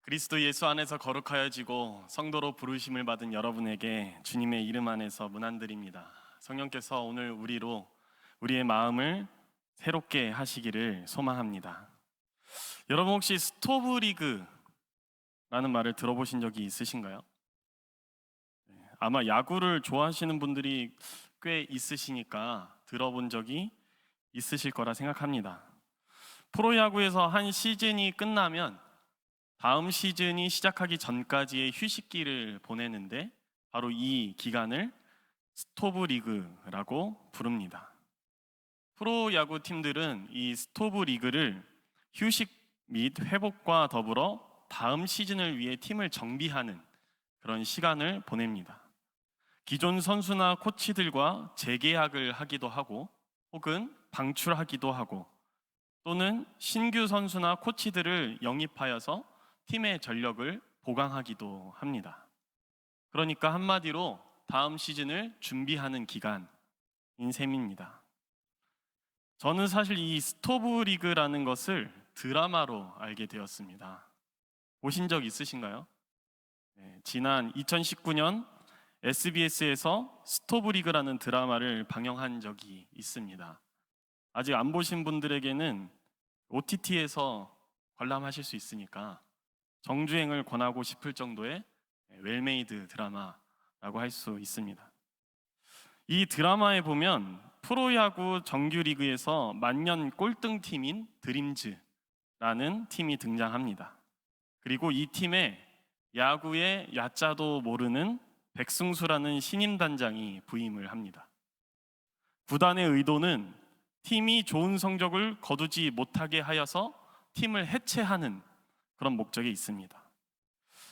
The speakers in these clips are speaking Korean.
그리스도 예수 안에서 거룩하여지고 성도로 부르심을 받은 여러분에게 주님의 이름 안에서 문안드립니다. 성령께서 오늘 우리의 마음을 새롭게 하시기를 소망합니다. 여러분 혹시 스토브 리그라는 말을 들어보신 적이 있으신가요? 아마 야구를 좋아하시는 분들이 꽤 있으시니까 들어본 적이 있으실 거라 생각합니다. 프로야구에서 한 시즌이 끝나면 다음 시즌이 시작하기 전까지의 휴식기를 보내는데 바로 이 기간을 스토브 리그라고 부릅니다. 프로야구 팀들은 이 스토브 리그를 휴식 및 회복과 더불어 다음 시즌을 위해 팀을 정비하는 그런 시간을 보냅니다. 기존 선수나 코치들과 재계약을 하기도 하고 혹은 방출하기도 하고 또는 신규 선수나 코치들을 영입하여서 팀의 전력을 보강하기도 합니다. 그러니까 한마디로 다음 시즌을 준비하는 기간인 셈입니다. 저는 사실 이 스토브 리그라는 것을 드라마로 알게 되었습니다. 보신 적 있으신가요? 지난 2019년 SBS에서 스토브 리그라는 드라마를 방영한 적이 있습니다. 아직 안 보신 분들에게는 OTT에서 관람하실 수 있으니까 정주행을 권하고 싶을 정도의 웰메이드 드라마라고 할 수 있습니다. 이 드라마에 보면 프로야구 정규리그에서 만년 꼴등팀인 드림즈라는 팀이 등장합니다. 그리고 이 팀에 야구의 야자도 모르는 백승수라는 신임 단장이 부임을 합니다. 구단의 의도는 팀이 좋은 성적을 거두지 못하게 하여서 팀을 해체하는 그런 목적이 있습니다.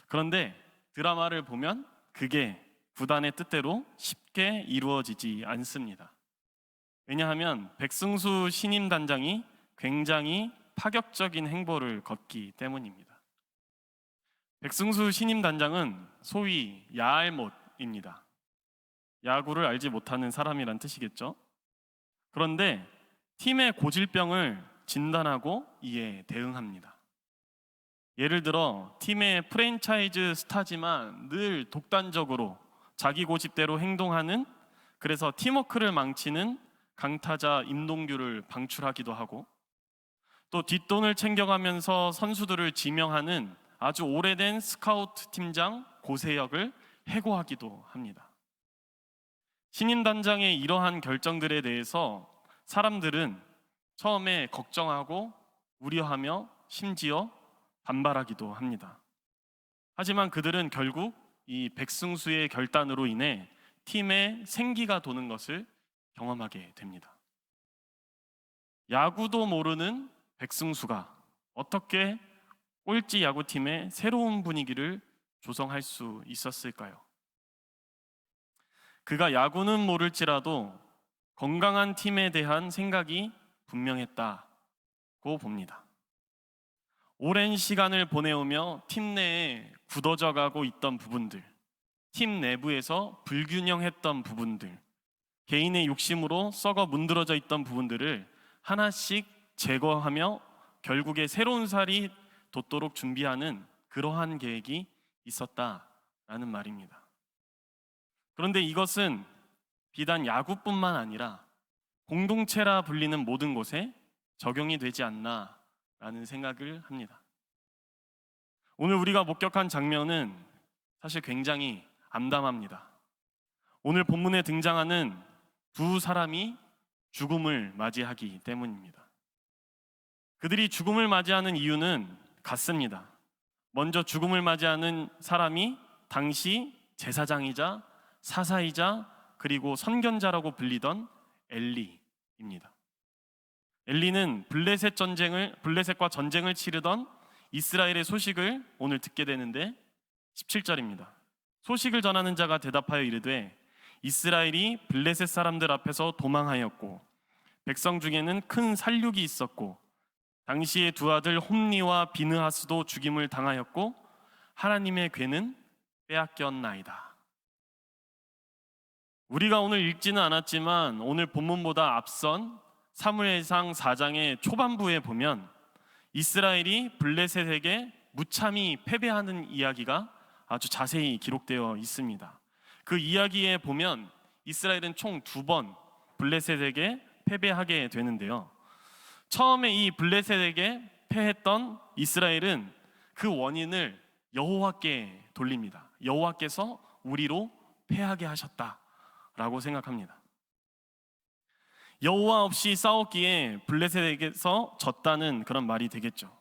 그런데 드라마를 보면 그게 구단의 뜻대로 쉽게 이루어지지 않습니다. 왜냐하면 백승수 신임 단장이 굉장히 파격적인 행보를 걷기 때문입니다. 백승수 신임 단장은 소위 야알못입니다. 야구를 알지 못하는 사람이란 뜻이겠죠. 그런데 팀의 고질병을 진단하고 이에 대응합니다. 예를 들어 팀의 프랜차이즈 스타지만 늘 독단적으로 자기 고집대로 행동하는, 그래서 팀워크를 망치는 강타자 임동규를 방출하기도 하고, 또 뒷돈을 챙겨가면서 선수들을 지명하는 아주 오래된 스카우트 팀장 고세혁을 해고하기도 합니다. 신인 단장의 이러한 결정들에 대해서 사람들은 처음에 걱정하고 우려하며 심지어 반발하기도 합니다. 하지만 그들은 결국 이 백승수의 결단으로 인해 팀의 생기가 도는 것을 경험하게 됩니다. 야구도 모르는 백승수가 어떻게 꼴찌 야구팀의 새로운 분위기를 조성할 수 있었을까요? 그가 야구는 모를지라도 건강한 팀에 대한 생각이 분명했다고 봅니다. 오랜 시간을 보내오며 팀 내에 굳어져 가고 있던 부분들, 팀 내부에서 불균형했던 부분들, 개인의 욕심으로 썩어 문드러져 있던 부분들을 하나씩 제거하며 결국에 새로운 살이 돋도록 준비하는 그러한 계획이 있었다라는 말입니다. 그런데 이것은 비단 야구뿐만 아니라 공동체라 불리는 모든 곳에 적용이 되지 않나라는 생각을 합니다. 오늘 우리가 목격한 장면은 사실 굉장히 암담합니다. 오늘 본문에 등장하는 두 사람이 죽음을 맞이하기 때문입니다. 그들이 죽음을 맞이하는 이유는 같습니다. 먼저 죽음을 맞이하는 사람이 당시 제사장이자 사사이자 그리고 선견자라고 불리던 엘리입니다. 엘리는 블레셋과 전쟁을 치르던 이스라엘의 소식을 오늘 듣게 되는데 17절입니다. 소식을 전하는 자가 대답하여 이르되 이스라엘이 블레셋 사람들 앞에서 도망하였고 백성 중에는 큰 살육이 있었고 당시의 두 아들 홈니와 비느하스도 죽임을 당하였고 하나님의 괴는 빼앗겼나이다. 우리가 오늘 읽지는 않았지만 오늘 본문보다 앞선 사무엘상 4장의 초반부에 보면 이스라엘이 블레셋에게 무참히 패배하는 이야기가 아주 자세히 기록되어 있습니다. 그 이야기에 보면 이스라엘은 총 2번 블레셋에게 패배하게 되는데요. 처음에 이 블레셋에게 패했던 이스라엘은 그 원인을 여호와께 돌립니다. 여호와께서 우리로 패하게 하셨다라고 생각합니다. 여호와 없이 싸웠기에 블레셋에게서 졌다는 그런 말이 되겠죠.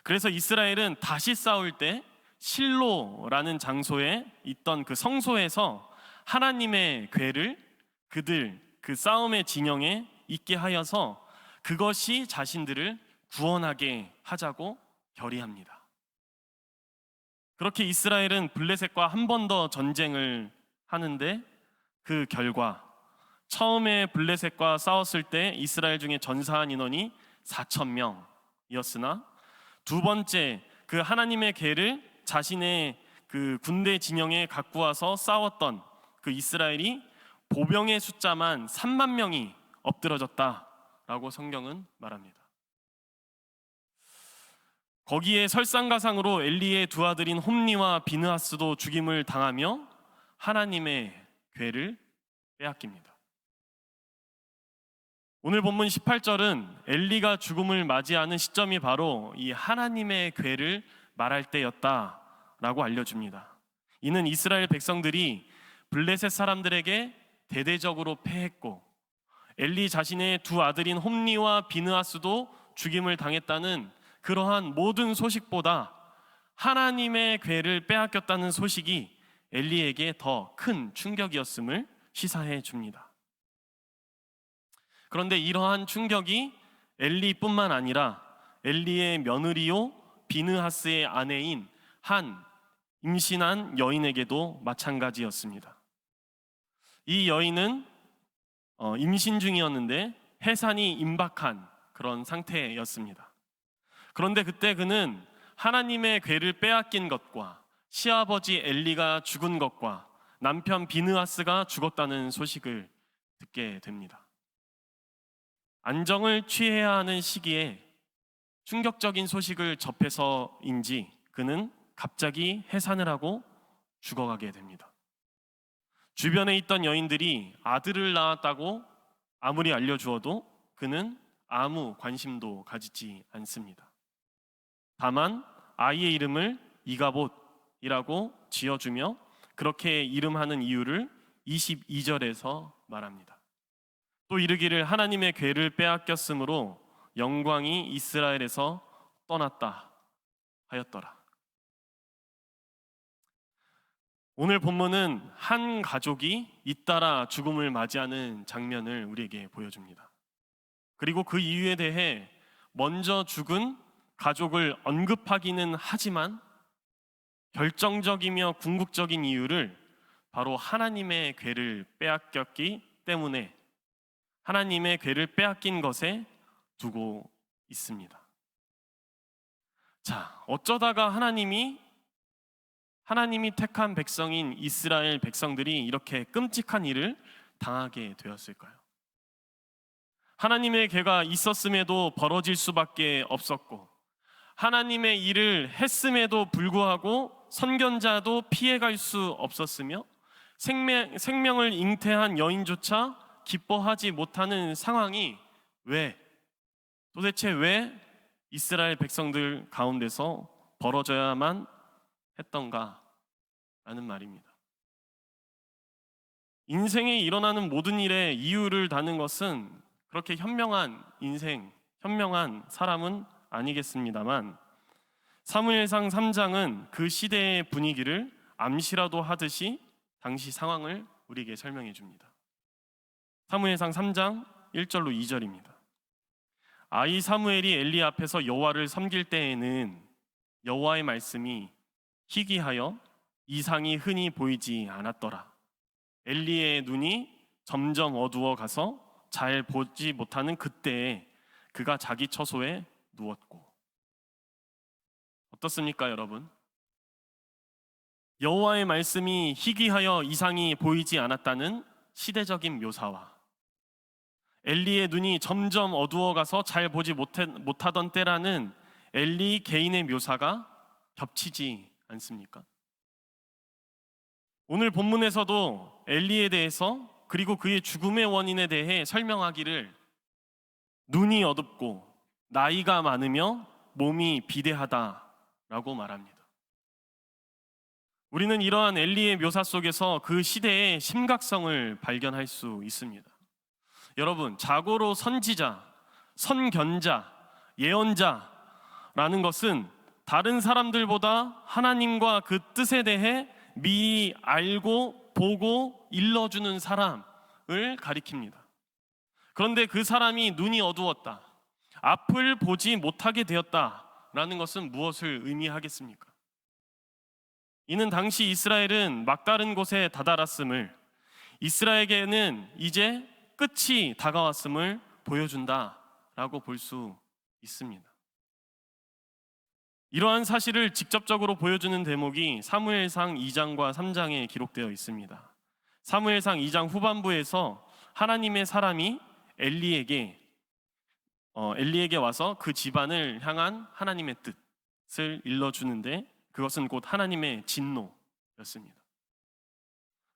그래서 이스라엘은 다시 싸울 때 실로라는 장소에 있던 그 성소에서 하나님의 궤를 그들 그 싸움의 진영에 있게 하여서 그것이 자신들을 구원하게 하자고 결의합니다. 그렇게 이스라엘은 블레셋과 한 번 더 전쟁을 하는데 그 결과 처음에 블레셋과 싸웠을 때 이스라엘 중에 전사한 인원이 4,000명이었으나 두 번째 그 하나님의 궤를 자신의 그 군대 진영에 갖고 와서 싸웠던 그 이스라엘이 보병의 숫자만 3만 명이 엎드러졌다라고 성경은 말합니다. 거기에 설상가상으로 엘리의 두 아들인 홈니와 비느하스도 죽임을 당하며 하나님의 궤를 빼앗깁니다. 오늘 본문 18절은 엘리가 죽음을 맞이하는 시점이 바로 이 하나님의 궤를 말할 때였다라고 알려줍니다. 이는 이스라엘 백성들이 블레셋 사람들에게 대대적으로 패했고 엘리 자신의 두 아들인 홈니와 비느하스도 죽임을 당했다는 그러한 모든 소식보다 하나님의 궤를 빼앗겼다는 소식이 엘리에게 더 큰 충격이었음을 시사해 줍니다. 그런데 이러한 충격이 엘리뿐만 아니라 엘리의 며느리요 비느하스의 아내인 한 임신한 여인에게도 마찬가지였습니다. 이 여인은 임신 중이었는데 해산이 임박한 그런 상태였습니다. 그런데 그때 그는 하나님의 궤를 빼앗긴 것과 시아버지 엘리가 죽은 것과 남편 비느하스가 죽었다는 소식을 듣게 됩니다. 안정을 취해야 하는 시기에 충격적인 소식을 접해서인지 그는 갑자기 해산을 하고 죽어가게 됩니다. 주변에 있던 여인들이 아들을 낳았다고 아무리 알려주어도 그는 아무 관심도 가지지 않습니다. 다만 아이의 이름을 이가봇이라고 지어주며 그렇게 이름하는 이유를 22절에서 말합니다. 또 이르기를 하나님의 궤를 빼앗겼으므로 영광이 이스라엘에서 떠났다 하였더라. 오늘 본문은 한 가족이 잇따라 죽음을 맞이하는 장면을 우리에게 보여줍니다. 그리고 그 이유에 대해 먼저 죽은 가족을 언급하기는 하지만 결정적이며 궁극적인 이유를 바로 하나님의 궤를 빼앗겼기 때문에 하나님의 궤를 빼앗긴 것에 두고 있습니다. 자, 어쩌다가 하나님이 택한 백성인 이스라엘 백성들이 이렇게 끔찍한 일을 당하게 되었을까요? 하나님의 궤가 있었음에도 벌어질 수밖에 없었고 하나님의 일을 했음에도 불구하고 선견자도 피해갈 수 없었으며 생명을 잉태한 여인조차 기뻐하지 못하는 상황이 도대체 왜 이스라엘 백성들 가운데서 벌어져야만 했던가 라는 말입니다. 인생에 일어나는 모든 일에 이유를 다는 것은 그렇게 현명한 인생, 현명한 사람은 아니겠습니다만 사무엘상 3장은 그 시대의 분위기를 암시라도 하듯이 당시 상황을 우리에게 설명해 줍니다. 사무엘상 3장 1절로 2절입니다. 아이 사무엘이 엘리 앞에서 여호와를 섬길 때에는 여호와의 말씀이 희귀하여 이상이 흔히 보이지 않았더라. 엘리의 눈이 점점 어두워 가서 잘 보지 못하는 그때에 그가 자기 처소에 누웠고. 어떻습니까, 여러분? 여호와의 말씀이 희귀하여 이상이 보이지 않았다는 시대적인 묘사와 엘리의 눈이 점점 어두워 가서 잘 보지 못하던 때라는 엘리 개인의 묘사가 겹치지 않습니까? 오늘 본문에서도 엘리에 대해서 그리고 그의 죽음의 원인에 대해 설명하기를 눈이 어둡고 나이가 많으며 몸이 비대하다라고 말합니다. 우리는 이러한 엘리의 묘사 속에서 그 시대의 심각성을 발견할 수 있습니다. 여러분, 자고로 선지자, 선견자, 예언자라는 것은 다른 사람들보다 하나님과 그 뜻에 대해 미리 알고 보고 일러주는 사람을 가리킵니다. 그런데 그 사람이 눈이 어두웠다, 앞을 보지 못하게 되었다라는 것은 무엇을 의미하겠습니까? 이는 당시 이스라엘은 막다른 곳에 다다랐음을, 이스라엘에게는 이제 끝이 다가왔음을 보여준다라고 볼 수 있습니다. 이러한 사실을 직접적으로 보여주는 대목이 사무엘상 2장과 3장에 기록되어 있습니다. 사무엘상 2장 후반부에서 하나님의 사람이 엘리에게 와서 그 집안을 향한 하나님의 뜻을 일러주는데, 그것은 곧 하나님의 진노였습니다.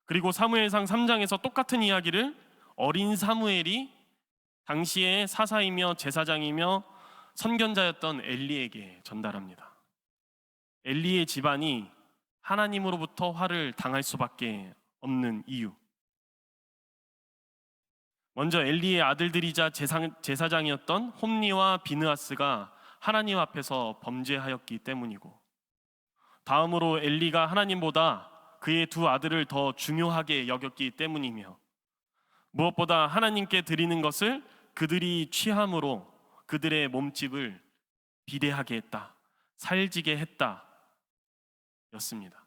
그리고 사무엘상 3장에서 똑같은 이야기를 어린 사무엘이 당시의 사사이며 제사장이며 선견자였던 엘리에게 전달합니다. 엘리의 집안이 하나님으로부터 화를 당할 수밖에 없는 이유. 먼저 엘리의 아들들이자 제사장이었던 홈니와 비느하스가 하나님 앞에서 범죄하였기 때문이고, 다음으로 엘리가 하나님보다 그의 두 아들을 더 중요하게 여겼기 때문이며, 무엇보다 하나님께 드리는 것을 그들이 취함으로 그들의 몸집을 비대하게 했다, 살지게 했다 였습니다.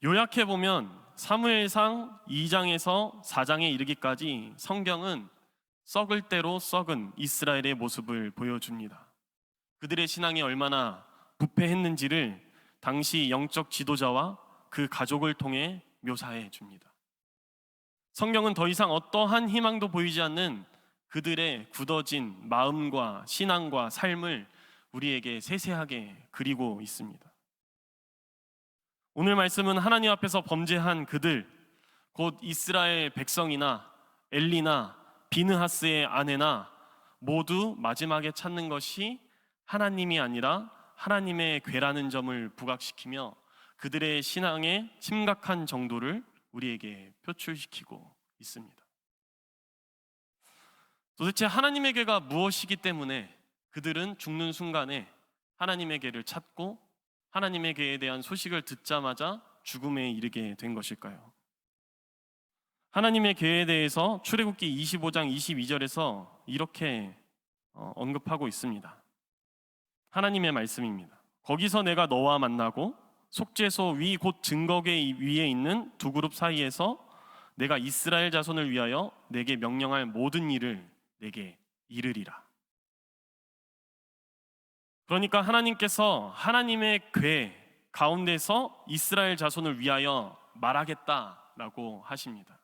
요약해보면 사무엘상 2장에서 4장에 이르기까지 성경은 썩을 대로 썩은 이스라엘의 모습을 보여줍니다. 그들의 신앙이 얼마나 부패했는지를 당시 영적 지도자와 그 가족을 통해 묘사해 줍니다. 성경은 더 이상 어떠한 희망도 보이지 않는 그들의 굳어진 마음과 신앙과 삶을 우리에게 세세하게 그리고 있습니다. 오늘 말씀은 하나님 앞에서 범죄한 그들, 곧 이스라엘 백성이나 엘리나 비느하스의 아내나 모두 마지막에 찾는 것이 하나님이 아니라 하나님의 괴라는 점을 부각시키며 그들의 신앙의 심각한 정도를 우리에게 표출시키고 있습니다. 도대체 하나님의 괴가 무엇이기 때문에 그들은 죽는 순간에 하나님의 괴를 찾고 하나님의 괴에 대한 소식을 듣자마자 죽음에 이르게 된 것일까요? 하나님의 괴에 대해서 출애굽기 25장 22절에서 이렇게 언급하고 있습니다. 하나님의 말씀입니다. 거기서 내가 너와 만나고 속죄소 위 곧 증거궤 위에 있는 두 그룹 사이에서 내가 이스라엘 자손을 위하여 내게 명령할 모든 일을 내게 이르리라. 그러니까 하나님께서 하나님의 궤 가운데서 이스라엘 자손을 위하여 말하겠다라고 하십니다.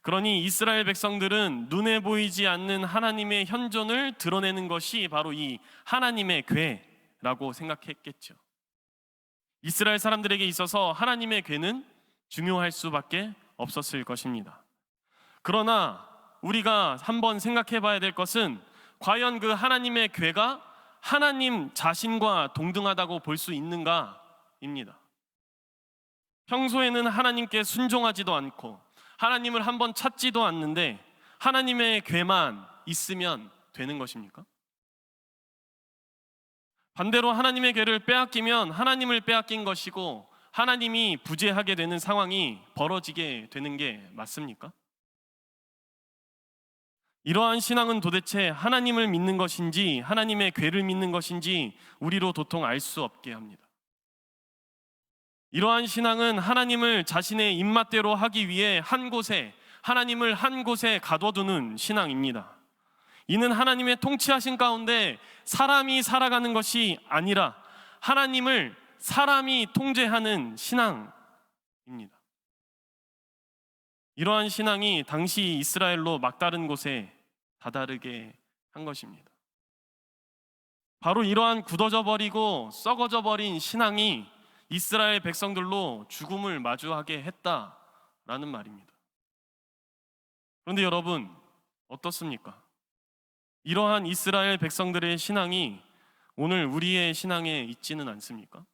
그러니 이스라엘 백성들은 눈에 보이지 않는 하나님의 현존을 드러내는 것이 바로 이 하나님의 궤라고 생각했겠죠. 이스라엘 사람들에게 있어서 하나님의 궤는 중요할 수밖에 없었을 것입니다. 그러나 우리가 한번 생각해 봐야 될 것은 과연 그 하나님의 궤가 하나님 자신과 동등하다고 볼 수 있는가입니다. 평소에는 하나님께 순종하지도 않고 하나님을 한번 찾지도 않는데 하나님의 궤만 있으면 되는 것입니까? 반대로 하나님의 궤를 빼앗기면 하나님을 빼앗긴 것이고 하나님이 부재하게 되는 상황이 벌어지게 되는 게 맞습니까? 이러한 신앙은 도대체 하나님을 믿는 것인지 하나님의 궤를 믿는 것인지 우리로 도통 알 수 없게 합니다. 이러한 신앙은 하나님을 자신의 입맛대로 하기 위해 하나님을 한 곳에 가둬두는 신앙입니다. 이는 하나님의 통치하신 가운데 사람이 살아가는 것이 아니라 하나님을 사람이 통제하는 신앙입니다. 이러한 신앙이 당시 이스라엘로 막다른 곳에 다다르게 한 것입니다. 바로 이러한 굳어져 버리고 썩어져 버린 신앙이 이스라엘 백성들로 죽음을 마주하게 했다라는 말입니다. 그런데 여러분, 어떻습니까? 이러한 이스라엘 백성들의 신앙이 오늘 우리의 신앙에 있지는 않습니까?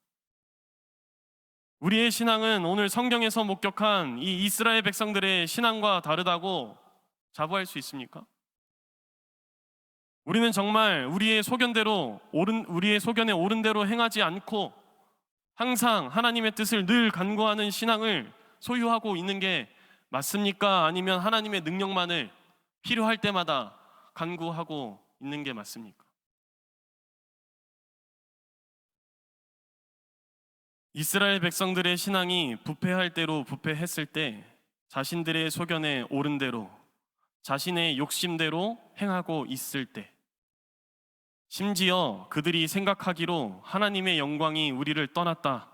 우리의 신앙은 오늘 성경에서 목격한 이 이스라엘 백성들의 신앙과 다르다고 자부할 수 있습니까? 우리는 정말 우리의 소견에 옳은 대로 행하지 않고 항상 하나님의 뜻을 늘 간구하는 신앙을 소유하고 있는 게 맞습니까? 아니면 하나님의 능력만을 필요할 때마다 간구하고 있는 게 맞습니까? 이스라엘 백성들의 신앙이 부패할 대로 부패했을 때 자신들의 소견에 옳은 대로 자신의 욕심대로 행하고 있을 때, 심지어 그들이 생각하기로 하나님의 영광이 우리를 떠났다,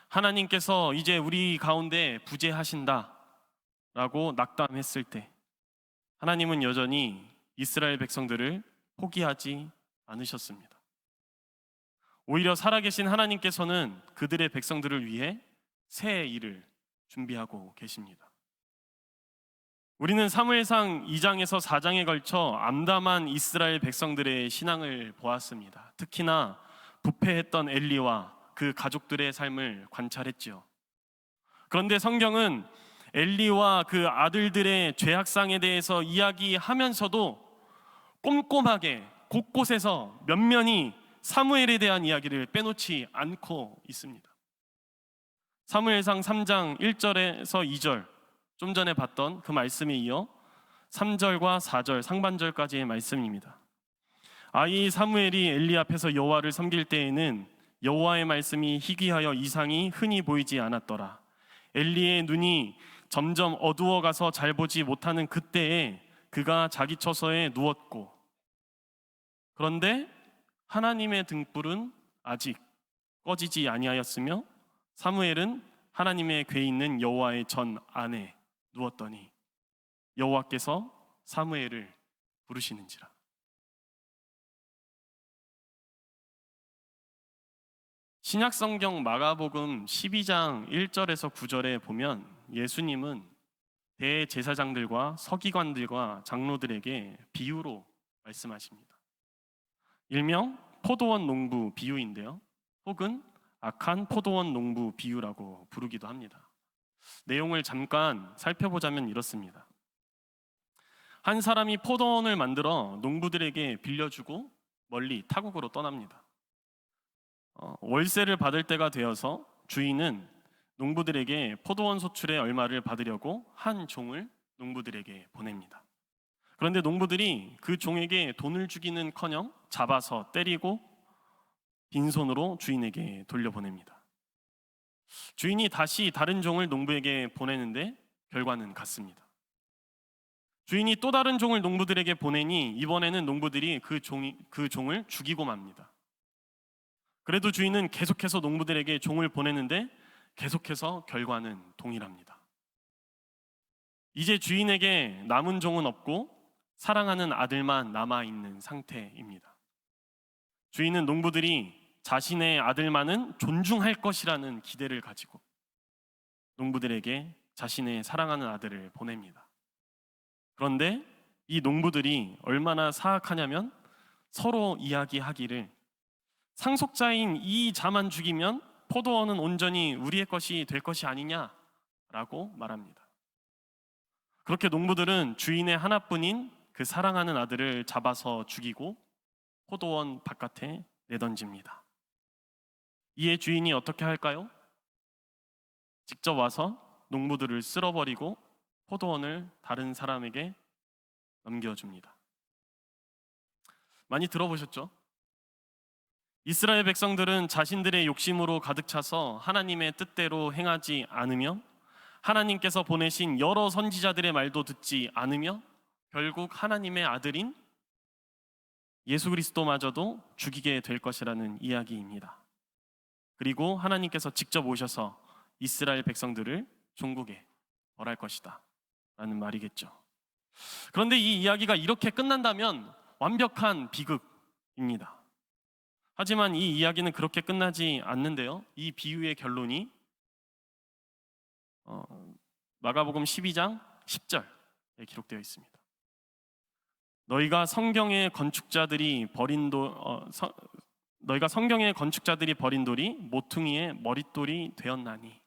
하나님께서 이제 우리 가운데 부재하신다 라고 낙담했을 때, 하나님은 여전히 이스라엘 백성들을 포기하지 않으셨습니다. 오히려 살아계신 하나님께서는 그들의 백성들을 위해 새 일을 준비하고 계십니다. 우리는 사무엘상 2장에서 4장에 걸쳐 암담한 이스라엘 백성들의 신앙을 보았습니다. 특히나 부패했던 엘리와 그 가족들의 삶을 관찰했지요. 그런데 성경은 엘리와 그 아들들의 죄악상에 대해서 이야기하면서도 꼼꼼하게 곳곳에서 면면히 사무엘에 대한 이야기를 빼놓지 않고 있습니다. 사무엘상 3장 1절에서 2절, 좀 전에 봤던 그 말씀에 이어 3절과 4절 상반절까지의 말씀입니다. 아이 사무엘이 엘리 앞에서 여호와를 섬길 때에는 여호와의 말씀이 희귀하여 이상이 흔히 보이지 않았더라. 엘리의 눈이 점점 어두워가서 잘 보지 못하는 그때에 그가 자기 처소에 누웠고, 그런데 하나님의 등불은 아직 꺼지지 아니하였으며 사무엘은 하나님의 궤 있는 여호와의 전 안에 누웠더니 여호와께서 사무엘을 부르시는지라. 신약성경 마가복음 12장 1절에서 9절에 보면 예수님은 대제사장들과 서기관들과 장로들에게 비유로 말씀하십니다. 일명 포도원 농부 비유인데요, 혹은 악한 포도원 농부 비유라고 부르기도 합니다. 내용을 잠깐 살펴보자면 이렇습니다. 한 사람이 포도원을 만들어 농부들에게 빌려주고 멀리 타국으로 떠납니다. 월세를 받을 때가 되어서 주인은 농부들에게 포도원 소출의 얼마를 받으려고 한 종을 농부들에게 보냅니다. 그런데 농부들이 그 종에게 돈을 주기는커녕 잡아서 때리고 빈손으로 주인에게 돌려보냅니다. 주인이 다시 다른 종을 농부에게 보내는데 결과는 같습니다. 주인이 또 다른 종을 농부들에게 보내니 이번에는 농부들이 그 종을 죽이고 맙니다. 그래도 주인은 계속해서 농부들에게 종을 보내는데 계속해서 결과는 동일합니다. 이제 주인에게 남은 종은 없고 사랑하는 아들만 남아있는 상태입니다. 주인은 농부들이 자신의 아들만은 존중할 것이라는 기대를 가지고 농부들에게 자신의 사랑하는 아들을 보냅니다. 그런데 이 농부들이 얼마나 사악하냐면 서로 이야기하기를 상속자인 이 자만 죽이면 포도원은 온전히 우리의 것이 될 것이 아니냐라고 말합니다. 그렇게 농부들은 주인의 하나뿐인 그 사랑하는 아들을 잡아서 죽이고 포도원 바깥에 내던집니다. 이에 주인이 어떻게 할까요? 직접 와서 농부들을 쓸어버리고 포도원을 다른 사람에게 넘겨줍니다. 많이 들어보셨죠? 이스라엘 백성들은 자신들의 욕심으로 가득 차서 하나님의 뜻대로 행하지 않으며 하나님께서 보내신 여러 선지자들의 말도 듣지 않으며 결국 하나님의 아들인 예수 그리스도마저도 죽이게 될 것이라는 이야기입니다. 그리고 하나님께서 직접 오셔서 이스라엘 백성들을 종국에 벌할 것이다 라는 말이겠죠. 그런데 이 이야기가 이렇게 끝난다면 완벽한 비극입니다. 하지만 이 이야기는 그렇게 끝나지 않는데요. 이 비유의 결론이 마가복음 12장 10절에 기록되어 있습니다. 너희가 성경의 건축자들이 버린 돌이 모퉁이의 머릿돌이 되었나니.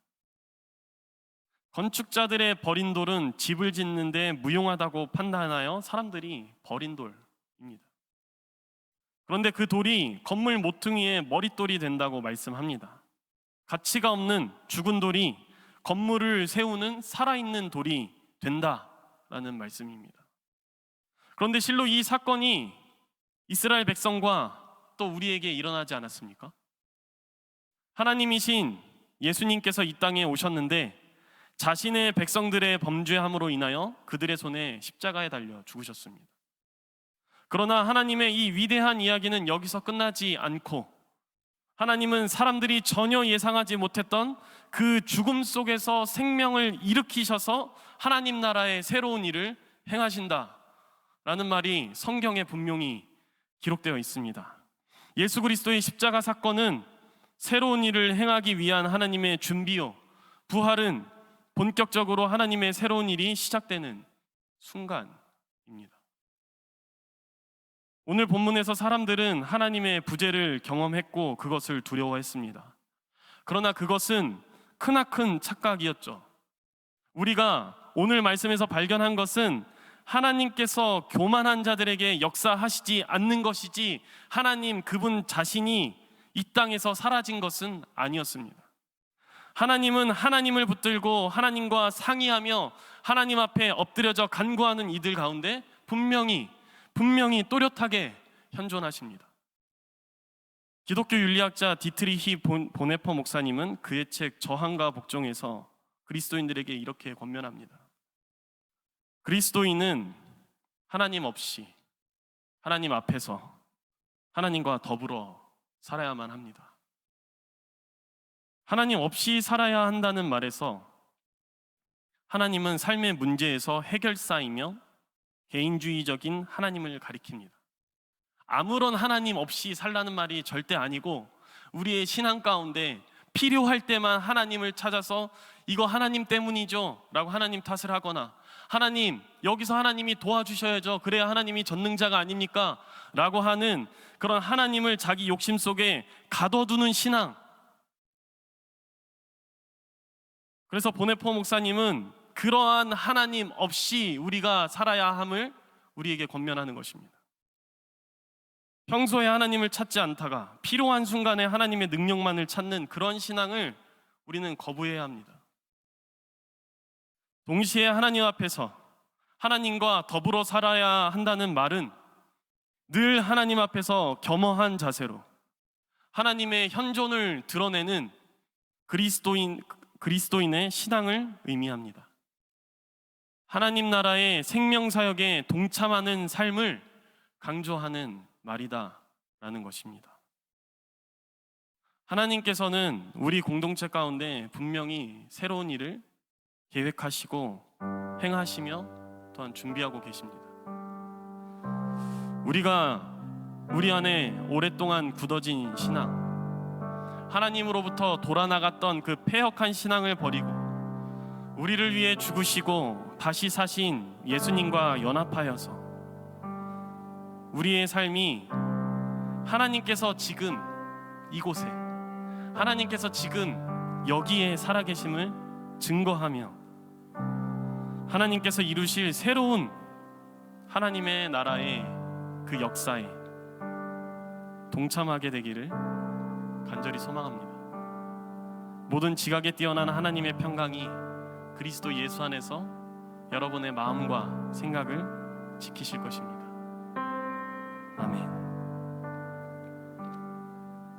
건축자들의 버린 돌은 집을 짓는데 무용하다고 판단하여 사람들이 버린 돌입니다. 그런데 그 돌이 건물 모퉁이의 머릿돌이 된다고 말씀합니다. 가치가 없는 죽은 돌이 건물을 세우는 살아있는 돌이 된다라는 말씀입니다. 그런데 실로 이 사건이 이스라엘 백성과 또 우리에게 일어나지 않았습니까? 하나님이신 예수님께서 이 땅에 오셨는데 자신의 백성들의 범죄함으로 인하여 그들의 손에 십자가에 달려 죽으셨습니다. 그러나 하나님의 이 위대한 이야기는 여기서 끝나지 않고 하나님은 사람들이 전혀 예상하지 못했던 그 죽음 속에서 생명을 일으키셔서 하나님 나라의 새로운 일을 행하신다라는 말이 성경에 분명히 기록되어 있습니다. 예수 그리스도의 십자가 사건은 새로운 일을 행하기 위한 하나님의 준비요, 부활은 본격적으로 하나님의 새로운 일이 시작되는 순간입니다. 오늘 본문에서 사람들은 하나님의 부재를 경험했고 그것을 두려워했습니다. 그러나 그것은 크나큰 착각이었죠. 우리가 오늘 말씀에서 발견한 것은 하나님께서 교만한 자들에게 역사하시지 않는 것이지 하나님 그분 자신이 이 땅에서 사라진 것은 아니었습니다. 하나님은 하나님을 붙들고 하나님과 상의하며 하나님 앞에 엎드려져 간구하는 이들 가운데 분명히 또렷하게 현존하십니다. 기독교 윤리학자 디트리히 보네퍼 목사님은 그의 책 저항과 복종에서 그리스도인들에게 이렇게 권면합니다. 그리스도인은 하나님 없이 하나님 앞에서 하나님과 더불어 살아야만 합니다. 하나님 없이 살아야 한다는 말에서 하나님은 삶의 문제에서 해결사이며 개인주의적인 하나님을 가리킵니다. 아무런 하나님 없이 살라는 말이 절대 아니고 우리의 신앙 가운데 필요할 때만 하나님을 찾아서 이거 하나님 때문이죠 라고 하나님 탓을 하거나 하나님 여기서 하나님이 도와주셔야죠 그래야 하나님이 전능자가 아닙니까 라고 하는 그런 하나님을 자기 욕심 속에 가둬두는 신앙. 그래서 보네포 목사님은 그러한 하나님 없이 우리가 살아야 함을 우리에게 권면하는 것입니다. 평소에 하나님을 찾지 않다가 필요한 순간에 하나님의 능력만을 찾는 그런 신앙을 우리는 거부해야 합니다. 동시에 하나님 앞에서 하나님과 더불어 살아야 한다는 말은 늘 하나님 앞에서 겸허한 자세로 하나님의 현존을 드러내는 그리스도인의 신앙을 의미합니다. 하나님 나라의 생명사역에 동참하는 삶을 강조하는 말이다라는 것입니다. 하나님께서는 우리 공동체 가운데 분명히 새로운 일을 계획하시고 행하시며 또한 준비하고 계십니다. 우리가 우리 안에 오랫동안 굳어진 신앙, 하나님으로부터 돌아나갔던 그 패역한 신앙을 버리고 우리를 위해 죽으시고 다시 사신 예수님과 연합하여서 우리의 삶이 하나님께서 지금 이곳에 하나님께서 지금 여기에 살아계심을 증거하며 하나님께서 이루실 새로운 하나님의 나라의 그 역사에 동참하게 되기를 간절히 소망합니다. 모든 지각에 뛰어난 하나님의 평강이 그리스도 예수 안에서 여러분의 마음과 생각을 지키실 것입니다. 아멘.